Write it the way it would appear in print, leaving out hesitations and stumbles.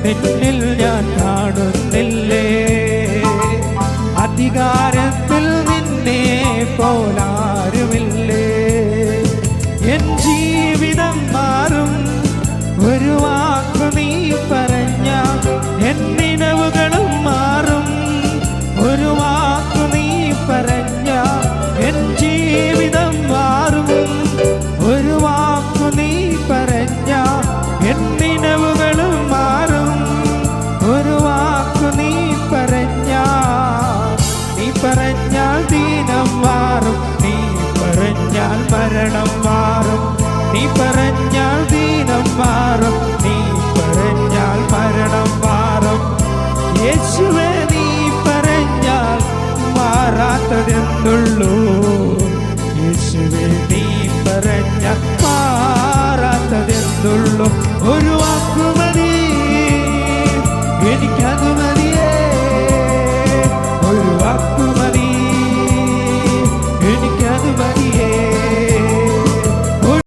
നിന്നിൽ ഞാൻ കാണുന്നില്ലേ. അധികാരത്തിൽ നിന്നെ പോലാരുമില്ലേ. എൻ ജീവിതം മാറും ഒരു വാക്കു നീ പറഞ്ഞ, എൻ നിലവുകളും മാറും ഒരു വാക്കു നീ പറഞ്ഞ. എൻ ജീവിതം മാറും ഒരു വാക്കു നീ പറഞ്ഞ, എൻ നിലവുകളും മാറും ഒരു വാക്കു നീ പറഞ്ഞ. നീ പറഞ്ഞാൽ ദീനം മാറും, നീ പറഞ്ഞാൽ മരണം മാറും. നീ പറഞ്ഞാൽ ദീനം മാറും, നീ പറഞ്ഞാൽ മരണം മാറും. യേശുവേ നീ പറഞ്ഞാൽ മാറാത്തതെന്നുള്ളൂ. യേശുവേ നീ പറഞ്ഞാൽ മാറാത്തതെന്നുള്ളൂ. ഒരു വാക്കു മതി എനിക്കത് മതിയേ. ഒരു വാക്കു മതി എനിക്കത് മതിയേ.